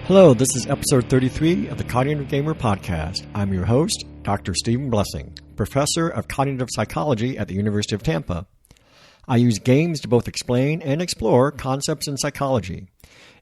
Hello, this is episode 33 of the Cognitive Gamer Podcast. I'm your host, Dr. Stephen Blessing, professor of cognitive psychology at the University of Tampa. I use games to both explain and explore concepts in psychology.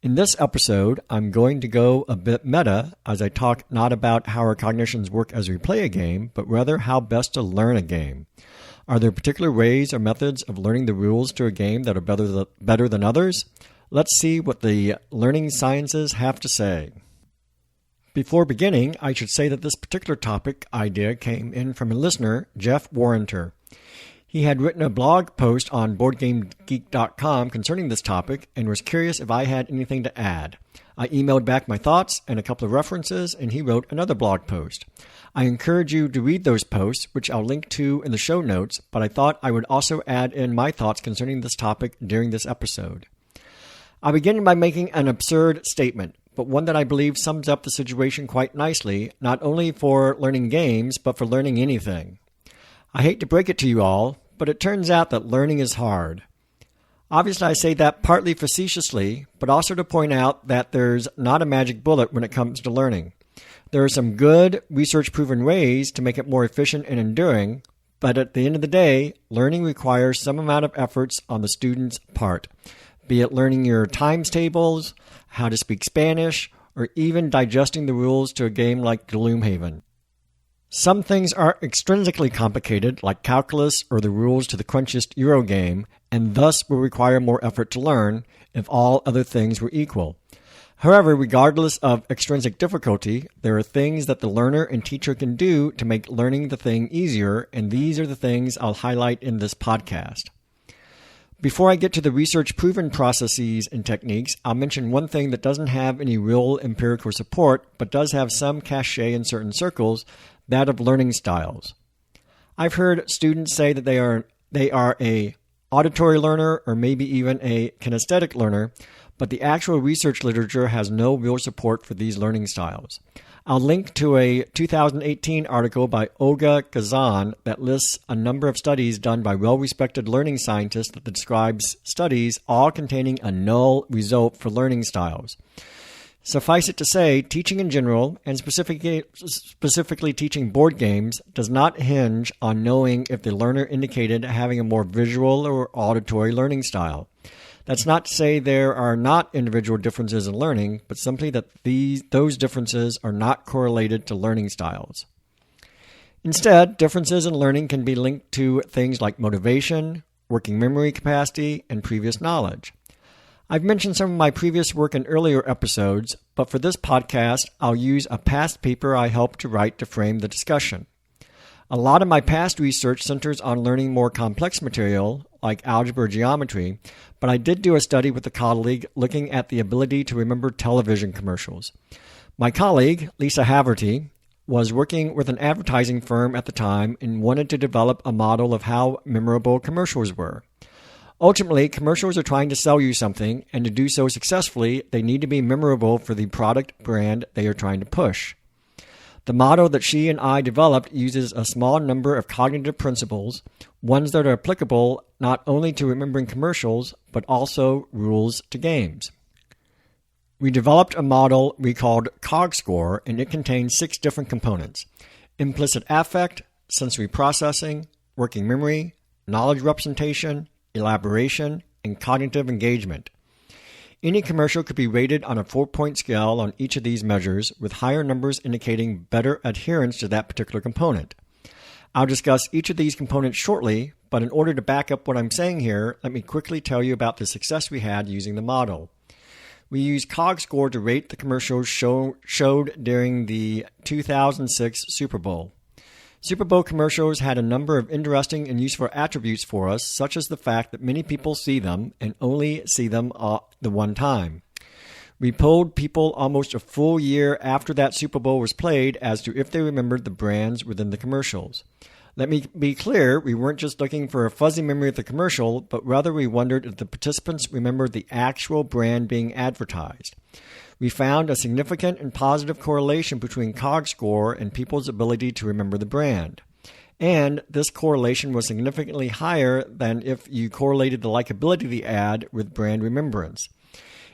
In this episode, I'm going to go a bit meta as I talk not about how our cognitions work as we play a game, but rather how best to learn a game. Are there particular ways or methods of learning the rules to a game that are better than others? Let's see what the learning sciences have to say. Before beginning, I should say that this particular topic idea came in from a listener, Jeff Warrenter. He had written a blog post on BoardGameGeek.com concerning this topic and was curious if I had anything to add. I emailed back my thoughts and a couple of references, and he wrote another blog post. I encourage you to read those posts, which I'll link to in the show notes, but I thought I would also add in my thoughts concerning this topic during this episode. I'll begin by making an absurd statement, but one that I believe sums up the situation quite nicely, not only for learning games, but for learning anything. I hate to break it to you all, but it turns out that learning is hard. Obviously, I say that partly facetiously, but also to point out that there's not a magic bullet when it comes to learning. There are some good, research-proven ways to make it more efficient and enduring, but at the end of the day, learning requires some amount of efforts on the student's part. Be it learning your times tables, how to speak Spanish, or even digesting the rules to a game like Gloomhaven. Some things are extrinsically complicated, like calculus or the rules to the crunchiest Euro game, and thus will require more effort to learn if all other things were equal. However, regardless of extrinsic difficulty, there are things that the learner and teacher can do to make learning the thing easier, and these are the things I'll highlight in this podcast. Before I get to the research-proven processes and techniques, I'll mention one thing that doesn't have any real empirical support, but does have some cachet in certain circles, that of learning styles. I've heard students say that they are a auditory learner or maybe even a kinesthetic learner, but the actual research literature has no real support for these learning styles. I'll link to a 2018 article by Olga Kazan that lists a number of studies done by well-respected learning scientists that describes studies all containing a null result for learning styles. Suffice it to say, teaching in general, and specifically teaching board games, does not hinge on knowing if the learner indicated having a more visual or auditory learning style. That's not to say there are not individual differences in learning, but simply that those differences are not correlated to learning styles. Instead, differences in learning can be linked to things like motivation, working memory capacity, and previous knowledge. I've mentioned some of my previous work in earlier episodes, but for this podcast, I'll use a past paper I helped to write to frame the discussion. A lot of my past research centers on learning more complex material, like algebra or geometry, but I did do a study with a colleague looking at the ability to remember television commercials. My colleague, Lisa Haverty, was working with an advertising firm at the time and wanted to develop a model of how memorable commercials were. Ultimately, commercials are trying to sell you something, and to do so successfully, they need to be memorable for the product brand they are trying to push. The model that she and I developed uses a small number of cognitive principles, ones that are applicable not only to remembering commercials, but also rules to games. We developed a model we called CogScore, and it contains 6 different components: implicit affect, sensory processing, working memory, knowledge representation, elaboration, and cognitive engagement. Any commercial could be rated on a 4-point scale on each of these measures, with higher numbers indicating better adherence to that particular component. I'll discuss each of these components shortly, but in order to back up what I'm saying here, let me quickly tell you about the success we had using the model. We used CogScore to rate the commercials showed during the 2006 Super Bowl. Super Bowl commercials had a number of interesting and useful attributes for us, such as the fact that many people see them and only see them the one time. We polled people almost a full year after that Super Bowl was played as to if they remembered the brands within the commercials. Let me be clear, we weren't just looking for a fuzzy memory of the commercial, but rather we wondered if the participants remembered the actual brand being advertised. We found a significant and positive correlation between CogScore and people's ability to remember the brand. And this correlation was significantly higher than if you correlated the likability of the ad with brand remembrance.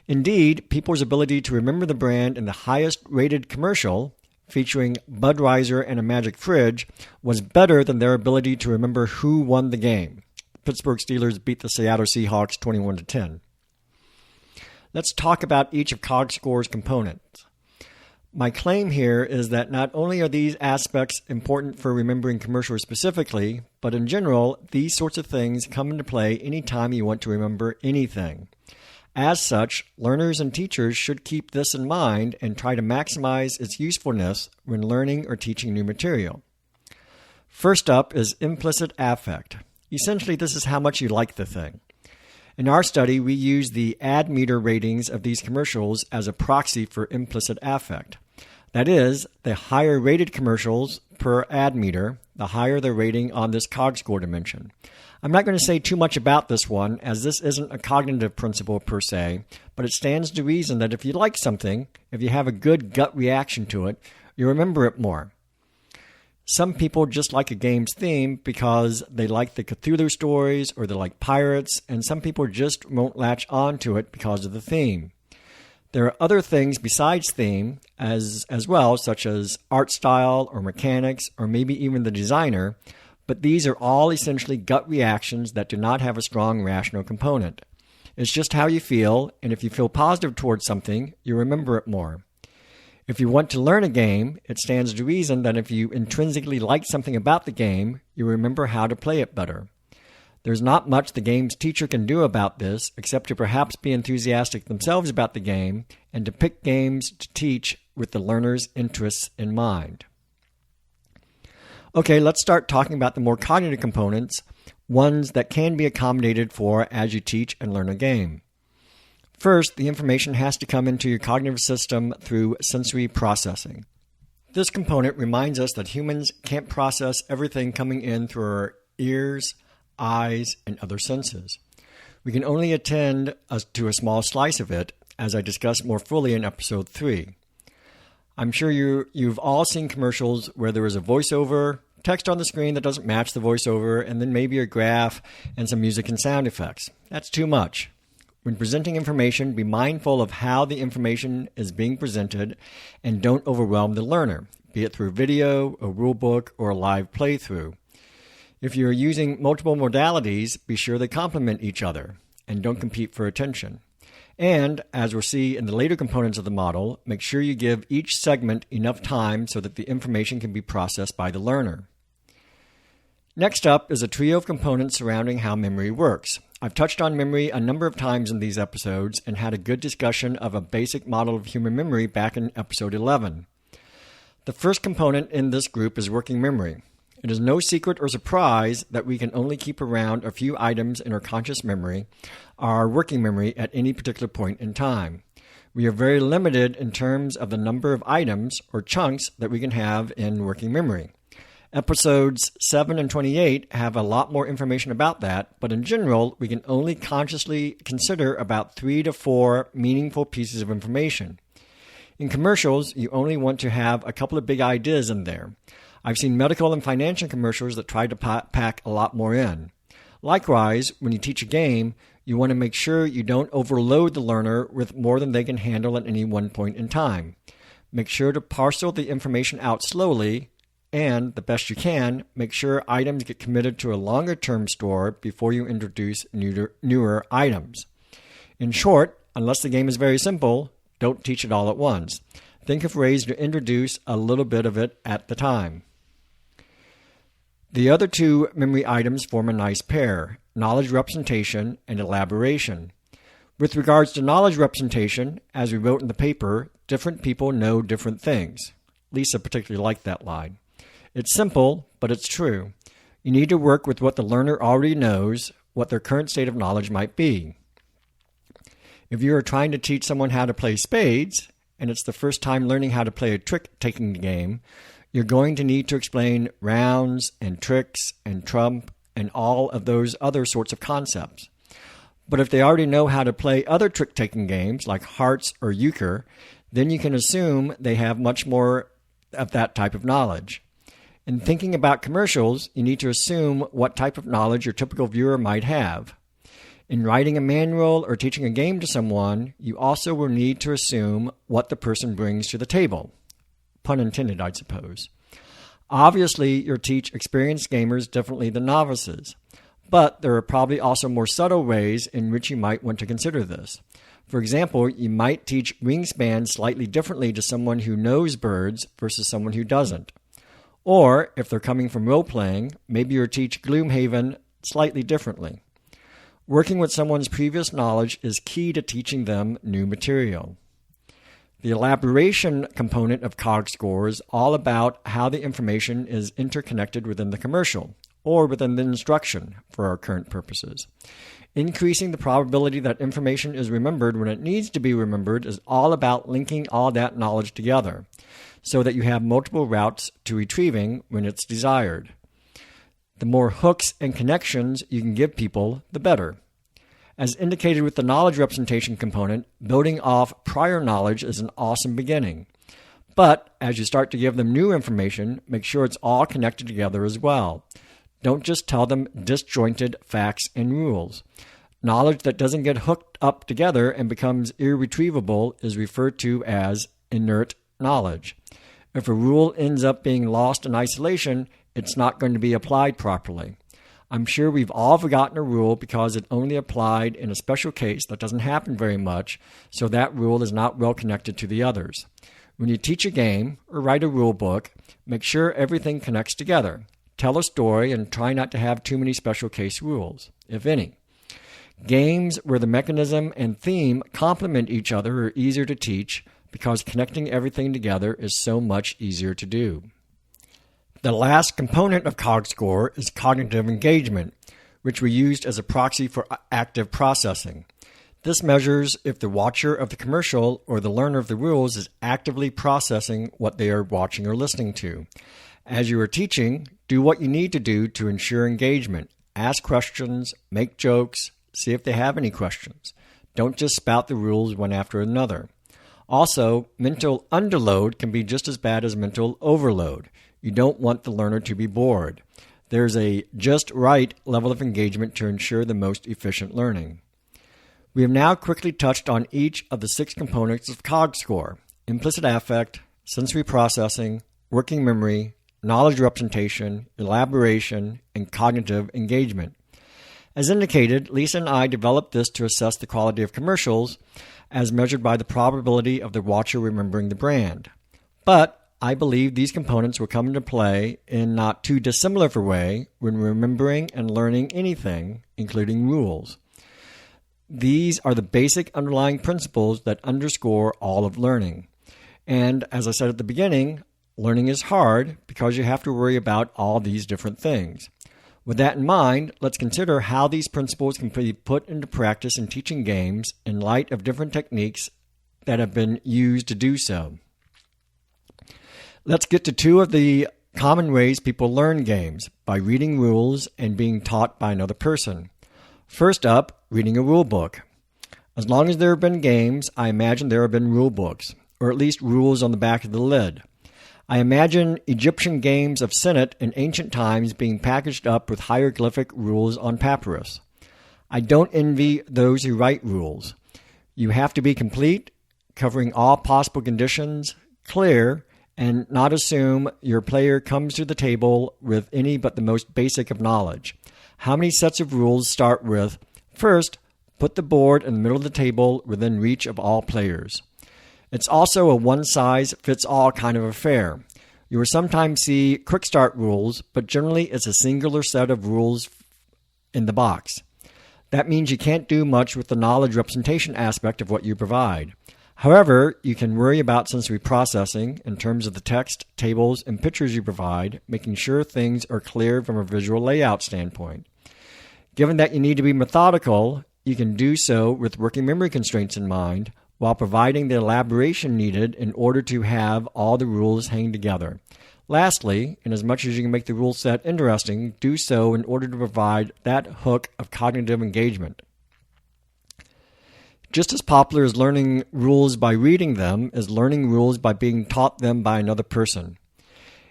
Indeed, people's ability to remember the brand in the highest rated commercial, featuring Budweiser and a magic fridge, was better than their ability to remember who won the game. Pittsburgh Steelers beat the Seattle Seahawks 21-10. Let's talk about each of CogScore's components. My claim here is that not only are these aspects important for remembering commercials specifically, but in general, these sorts of things come into play anytime you want to remember anything. As such, learners and teachers should keep this in mind and try to maximize its usefulness when learning or teaching new material. First up is implicit affect. Essentially, this is how much you like the thing. In our study, we use the ad meter ratings of these commercials as a proxy for implicit affect. That is, the higher rated commercials per ad meter, the higher the rating on this CogScore dimension. I'm not going to say too much about this one, as this isn't a cognitive principle per se, but it stands to reason that if you like something, if you have a good gut reaction to it, you remember it more. Some people just like a game's theme because they like the Cthulhu stories or they like pirates, and some people just won't latch on to it because of the theme. There are other things besides theme as well, such as art style or mechanics or maybe even the designer, but these are all essentially gut reactions that do not have a strong rational component. It's just how you feel, and if you feel positive towards something, you remember it more. If you want to learn a game, it stands to reason that if you intrinsically like something about the game, you remember how to play it better. There's not much the game's teacher can do about this, except to perhaps be enthusiastic themselves about the game and to pick games to teach with the learner's interests in mind. Okay, let's start talking about the more cognitive components, ones that can be accommodated for as you teach and learn a game. First, the information has to come into your cognitive system through sensory processing. This component reminds us that humans can't process everything coming in through our ears, eyes, and other senses. We can only attend to a small slice of it, as I discussed more fully in episode 3. I'm sure you've all seen commercials where there is a voiceover, text on the screen that doesn't match the voiceover, and then maybe a graph and some music and sound effects. That's too much. When presenting information, be mindful of how the information is being presented and don't overwhelm the learner, be it through video, a rulebook, or a live playthrough. If you're using multiple modalities, be sure they complement each other and don't compete for attention. And, as we'll see in the later components of the model, make sure you give each segment enough time so that the information can be processed by the learner. Next up is a trio of components surrounding how memory works. I've touched on memory a number of times in these episodes and had a good discussion of a basic model of human memory back in episode 11. The first component in this group is working memory. It is no secret or surprise that we can only keep around a few items in our conscious memory, our working memory, at any particular point in time. We are very limited in terms of the number of items or chunks that we can have in working memory. Episodes 7 and 28 have a lot more information about that, but in general, we can only consciously consider about 3 to 4 meaningful pieces of information. In commercials, you only want to have a couple of big ideas in there. I've seen medical and financial commercials that try to pack a lot more in. Likewise, when you teach a game, you want to make sure you don't overload the learner with more than they can handle at any one point in time. Make sure to parcel the information out slowly, and, the best you can, make sure items get committed to a longer-term store before you introduce newer items. In short, unless the game is very simple, don't teach it all at once. Think of ways to introduce a little bit of it at the time. The other two memory items form a nice pair: knowledge representation and elaboration. With regards to knowledge representation, as we wrote in the paper, different people know different things. Lisa particularly liked that line. It's simple, but it's true. You need to work with what the learner already knows, what their current state of knowledge might be. If you are trying to teach someone how to play spades, and it's the first time learning how to play a trick-taking game, you're going to need to explain rounds and tricks and trump and all of those other sorts of concepts. But if they already know how to play other trick-taking games like hearts or euchre, then you can assume they have much more of that type of knowledge. In thinking about commercials, you need to assume what type of knowledge your typical viewer might have. In writing a manual or teaching a game to someone, you also will need to assume what the person brings to the table. Pun intended, I suppose. Obviously, you'll teach experienced gamers differently than novices, but there are probably also more subtle ways in which you might want to consider this. For example, you might teach Wingspan slightly differently to someone who knows birds versus someone who doesn't. Or, if they're coming from role-playing, maybe you'll teach Gloomhaven slightly differently. Working with someone's previous knowledge is key to teaching them new material. The elaboration component of CogScore is all about how the information is interconnected within the commercial, or within the instruction for our current purposes. Increasing the probability that information is remembered when it needs to be remembered is all about linking all that knowledge together, so that you have multiple routes to retrieving when it's desired. The more hooks and connections you can give people, the better. As indicated with the knowledge representation component, building off prior knowledge is an awesome beginning. But as you start to give them new information, make sure it's all connected together as well. Don't just tell them disjointed facts and rules. Knowledge that doesn't get hooked up together and becomes irretrievable is referred to as inert knowledge. If a rule ends up being lost in isolation, it's not going to be applied properly. I'm sure we've all forgotten a rule because it only applied in a special case that doesn't happen very much, so that rule is not well connected to the others. When you teach a game or write a rule book, make sure everything connects together. Tell a story and try not to have too many special case rules, if any. Games where the mechanism and theme complement each other are easier to teach because connecting everything together is so much easier to do. The last component of CogScore is cognitive engagement, which we used as a proxy for active processing. This measures if the watcher of the commercial or the learner of the rules is actively processing what they are watching or listening to. As you are teaching, do what you need to do to ensure engagement. Ask questions, make jokes, see if they have any questions. Don't just spout the rules one after another. Also, mental underload can be just as bad as mental overload. You don't want the learner to be bored. There's a just right level of engagement to ensure the most efficient learning. We have now quickly touched on each of the 6 components of CogScore: implicit affect, sensory processing, working memory, knowledge representation, elaboration, and cognitive engagement. As indicated, Lisa and I developed this to assess the quality of commercials as measured by the probability of the watcher remembering the brand. But I believe these components will come into play in not too dissimilar a way when remembering and learning anything, including rules. These are the basic underlying principles that underscore all of learning. And as I said at the beginning, learning is hard because you have to worry about all these different things. With that in mind, let's consider how these principles can be put into practice in teaching games in light of different techniques that have been used to do so. Let's get to 2 of the common ways people learn games: by reading rules and being taught by another person. First up, reading a rule book. As long as there have been games, I imagine there have been rule books, or at least rules on the back of the lid. I imagine Egyptian games of Senet in ancient times being packaged up with hieroglyphic rules on papyrus. I don't envy those who write rules. You have to be complete, covering all possible conditions, clear, and not assume your player comes to the table with any but the most basic of knowledge. How many sets of rules start with, first, put the board in the middle of the table within reach of all players. It's also a one-size-fits-all kind of affair. You will sometimes see quick start rules, but generally it's a singular set of rules in the box. That means you can't do much with the knowledge representation aspect of what you provide. However, you can worry about sensory processing in terms of the text, tables, and pictures you provide, making sure things are clear from a visual layout standpoint. Given that you need to be methodical, you can do so with working memory constraints in mind, while providing the elaboration needed in order to have all the rules hang together. Lastly, in as much as you can make the rule set interesting, do so in order to provide that hook of cognitive engagement. Just as popular as learning rules by reading them is learning rules by being taught them by another person.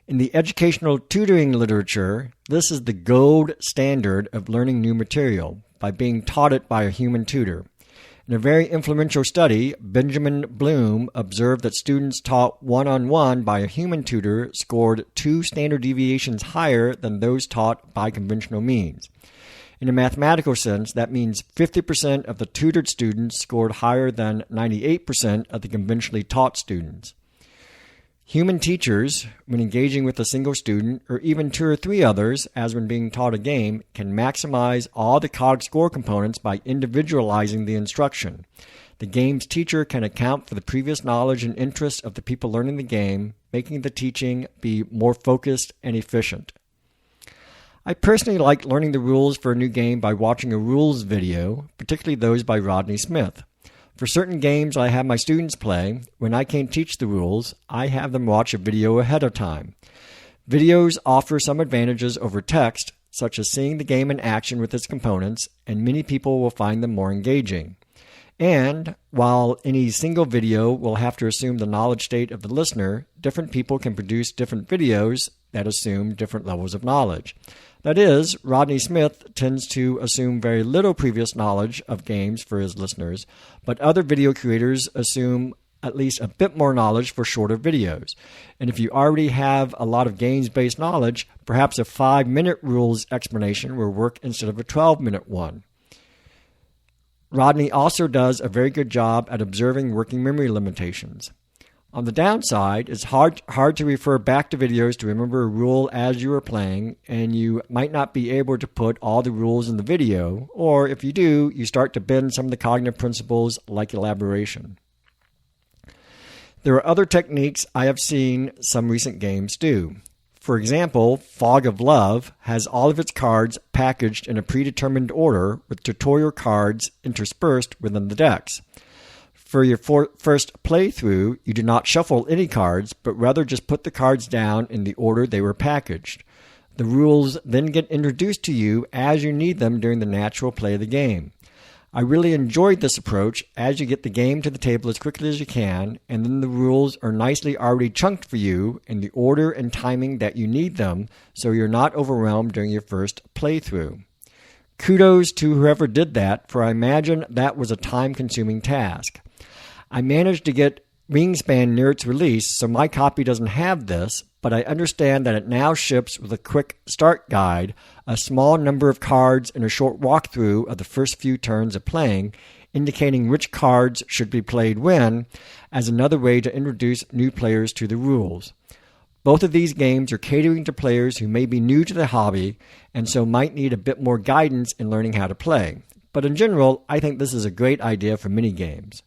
In the educational tutoring literature, this is the gold standard of learning new material. by being taught it by a human tutor. In a very influential study, Benjamin Bloom observed that students taught one-on-one by a human tutor scored 2 standard deviations higher than those taught by conventional means. In a mathematical sense, that means 50% of the tutored students scored higher than 98% of the conventionally taught students. Human teachers, when engaging with a single student or even 2 or 3 others, as when being taught a game, can maximize all the COG score components by individualizing the instruction. The game's teacher can account for the previous knowledge and interests of the people learning the game, making the teaching be more focused and efficient. I personally like learning the rules for a new game by watching a rules video, particularly those by Rodney Smith. For certain games I have my students play, when I can't teach the rules, I have them watch a video ahead of time. Videos offer some advantages over text, such as seeing the game in action with its components, and many people will find them more engaging. And, while any single video will have to assume the knowledge state of the listener, different people can produce different videos that assume different levels of knowledge. That is, Rodney Smith tends to assume very little previous knowledge of games for his listeners, but other video creators assume at least a bit more knowledge for shorter videos. And if you already have a lot of games-based knowledge, perhaps a 5-minute rules explanation will work instead of a 12-minute one. Rodney also does a very good job at observing working memory limitations. On the downside, it's hard to refer back to videos to remember a rule as you are playing, and you might not be able to put all the rules in the video, or if you do, you start to bend some of the cognitive principles like elaboration. There are other techniques I have seen some recent games do. For example, Fog of Love has all of its cards packaged in a predetermined order with tutorial cards interspersed within the decks. For your first playthrough, you do not shuffle any cards, but rather just put the cards down in the order they were packaged. The rules then get introduced to you as you need them during the natural play of the game. I really enjoyed this approach as you get the game to the table as quickly as you can, and then the rules are nicely already chunked for you in the order and timing that you need them, so you're not overwhelmed during your first playthrough. Kudos to whoever did that, for I imagine that was a time-consuming task. I managed to get Wingspan near its release, so my copy doesn't have this, but I understand that it now ships with a quick start guide, a small number of cards, and a short walkthrough of the first few turns of playing, indicating which cards should be played when, as another way to introduce new players to the rules. Both of these games are catering to players who may be new to the hobby and so might need a bit more guidance in learning how to play. But in general, I think this is a great idea for mini-games.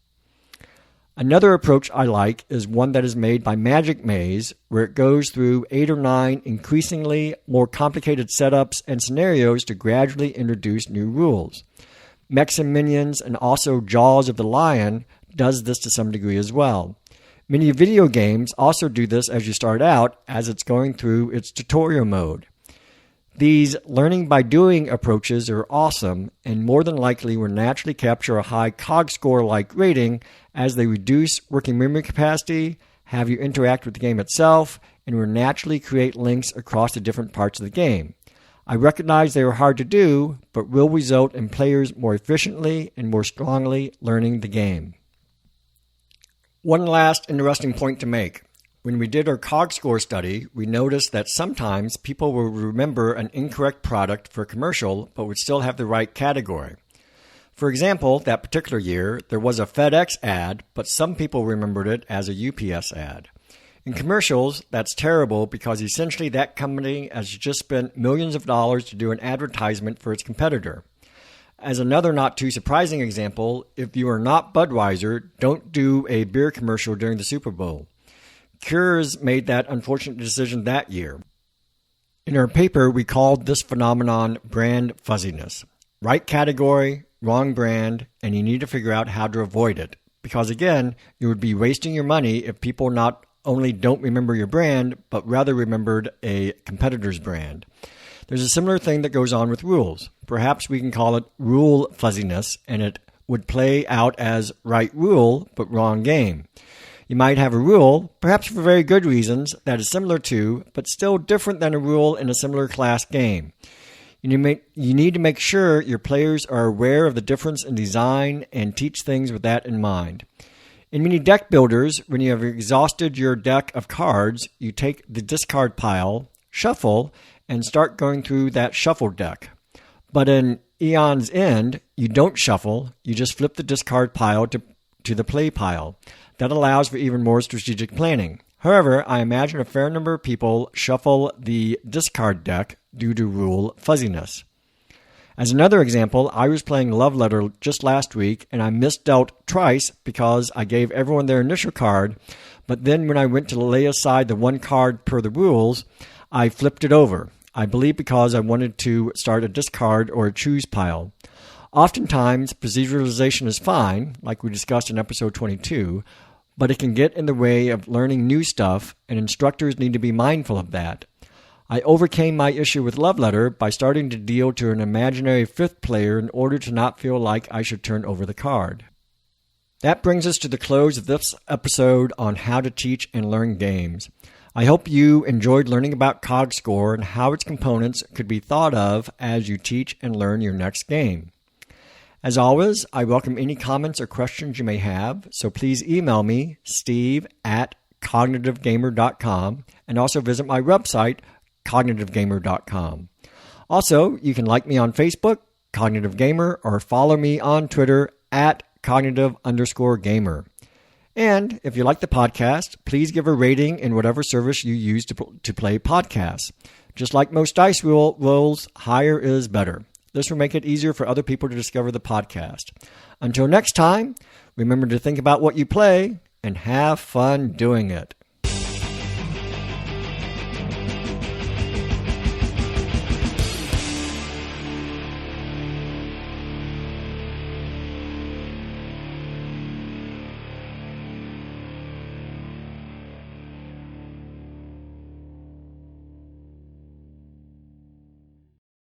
Another approach I like is one that is made by Magic Maze, where it goes through 8 or 9 increasingly more complicated setups and scenarios to gradually introduce new rules. Mechs and Minions and also Jaws of the Lion does this to some degree as well. Many video games also do this as you start out, as it's going through its tutorial mode. These learning by doing approaches are awesome and more than likely will naturally capture a high COG score-like rating as they reduce working memory capacity, have you interact with the game itself, and will naturally create links across the different parts of the game. I recognize they are hard to do, but will result in players more efficiently and more strongly learning the game. One last interesting point to make. When we did our COG score study, we noticed that sometimes people will remember an incorrect product for a commercial but would still have the right category. For example, that particular year, there was a FedEx ad, but some people remembered it as a UPS ad. In commercials, that's terrible because essentially that company has just spent millions of dollars to do an advertisement for its competitor. As another not too surprising example, if you are not Budweiser, don't do a beer commercial during the Super Bowl. Coors made that unfortunate decision that year. In our paper, we called this phenomenon brand fuzziness. Right category, wrong brand, and you need to figure out how to avoid it. Because again, you would be wasting your money if people not only don't remember your brand, but rather remembered a competitor's brand. There's a similar thing that goes on with rules. Perhaps we can call it rule fuzziness, and it would play out as right rule, but wrong game. You might have a rule, perhaps for very good reasons, that is similar to, but still different than a rule in a similar class game. You need to make sure your players are aware of the difference in design and teach things with that in mind. In many deck builders, when you have exhausted your deck of cards, you take the discard pile, shuffle, and start going through that shuffled deck. But in Aeon's End, you don't shuffle, you just flip the discard pile to the play pile. That allows for even more strategic planning. However, I imagine a fair number of people shuffle the discard deck due to rule fuzziness. As another example, I was playing Love Letter just last week, and I misdealt twice because I gave everyone their initial card, but then when I went to lay aside the one card per the rules, I flipped it over. I believe because I wanted to start a discard or a choose pile. Oftentimes, proceduralization is fine, like we discussed in episode 22, but it can get in the way of learning new stuff, and instructors need to be mindful of that. I overcame my issue with Love Letter by starting to deal to an imaginary fifth player in order to not feel like I should turn over the card. That brings us to the close of this episode on how to teach and learn games. I hope you enjoyed learning about CogScore and how its components could be thought of as you teach and learn your next game. As always, I welcome any comments or questions you may have, so please email me, steve@cognitivegamer.com, and also visit my website, cognitivegamer.com. Also, you can like me on Facebook, Cognitive Gamer, or follow me on Twitter @cognitive_gamer. And if you like the podcast, please give a rating in whatever service you use to play podcasts. Just like most dice rolls, higher is better. This will make it easier for other people to discover the podcast. Until next time, remember to think about what you play and have fun doing it.